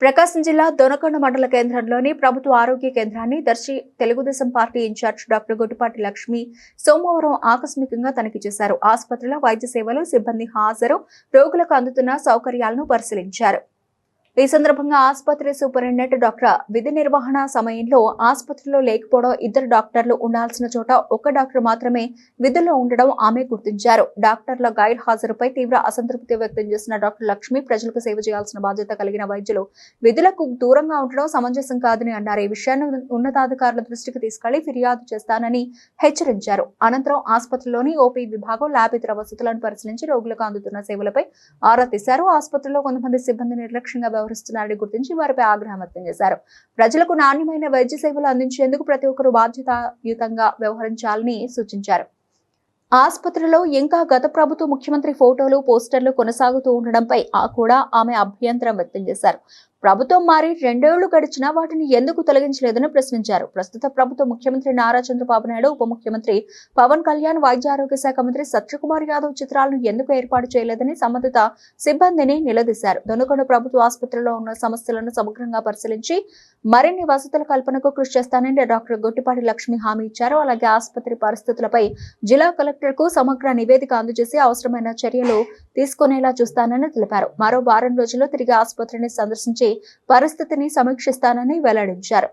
ప్రకాశం జిల్లా దొనకొండ మండల కేంద్రంలోని ప్రభుత్వ ఆరోగ్య కేంద్రాన్ని Darsi Telugudesam party incharge doctor Gottipati Lakshmi సోమవారం ఆకస్మికంగా తనిఖీ చేశారు. ఆసుపత్రిలో వైద్య సేవలు, సిబ్బంది హాజరు, రోగులకు అందుతున్న సౌకర్యాలను పరిశీలించారు. ఈ సందర్భంగా ఆసుపత్రి సూపరింటెండెంట్ డాక్టర్ విధి నిర్వహణ సమయంలో ఆసుపత్రిలో లేకపోవడం, ఇద్దరు డాక్టర్లు ఉండాల్సిన చోట ఒక్క డాక్టర్ మాత్రమే విధుల్లో ఉండడం ఆమె గుర్తించారు. డాక్టర్ల గైర్ హాజరుపై తీవ్ర అసంతృప్తి వ్యక్తం చేసిన డాక్టర్ లక్ష్మి ప్రజలకు సేవ చేయాల్సిన బాధ్యత కలిగిన వైద్యులు విధులకు దూరంగా ఉండడం సమంజసం కాదని అన్నారు. ఈ విషయాన్ని ఉన్నతాధికారుల దృష్టికి తీసుకెళ్లి ఫిర్యాదు చేస్తానని హెచ్చరించారు. అనంతరం ఆసుపత్రిలోని ఓపీ విభాగం, ల్యాబ్ ఇతర వసతులను పరిశీలించి రోగులకు అందుతున్న సేవలపై ఆరా తీశారు. ఆసుపత్రిలో కొంతమంది సిబ్బంది నిర్లక్ష్యంగా వ్యవహరిస్తున్నారని గుర్తించి వారిపై ఆగ్రహం వ్యక్తం చేశారు. ప్రజలకు నాణ్యమైన వైద్య సేవలు అందించేందుకు ప్రతి ఒక్కరూ బాధ్యతాయుతంగా వ్యవహరించాలని సూచించారు. ఆసుపత్రిలో ఇంకా గత ప్రభుత్వ ముఖ్యమంత్రి ఫోటోలు, పోస్టర్లు కొనసాగుతూ ఉండడంపై కూడా ఆమె అభ్యంతరం వ్యక్తం చేశారు. ప్రభుత్వం మారి 2 ఏళ్లు గడిచినా వాటిని ఎందుకు తొలగించలేదని ప్రశ్నించారు. ప్రస్తుత ప్రభుత్వ ముఖ్యమంత్రి నారా చంద్రబాబు నాయుడు, ఉప ముఖ్యమంత్రి పవన్ కళ్యాణ్, వైద్య ఆరోగ్య శాఖ మంత్రి సత్యకుమార్ యాదవ్ చిత్రాలను ఎందుకు ఏర్పాటు చేయలేదని సంబంధిత సిబ్బందిని నిలదీశారు. దొనకొండ ప్రభుత్వ ఆసుపత్రిలో ఉన్న సమస్యలను సమగ్రంగా పరిశీలించి మరిన్ని వసతుల కల్పనకు కృషి చేస్తానని డాక్టర్ గొట్టిపాటి లక్ష్మి హామీ ఇచ్చారు. అలాగే ఆసుపత్రి పరిస్థితులపై జిల్లా కలెక్టర్ కు సమగ్ర నివేదిక అందజేసి అవసరమైన చర్యలు తీసుకునేలా చూస్తానని తెలిపారు. మరో వారం రోజుల్లో తిరిగి ఆసుపత్రిని సందర్శించి పరిస్థితిని సమీక్షిస్తానని వెల్లడించారు.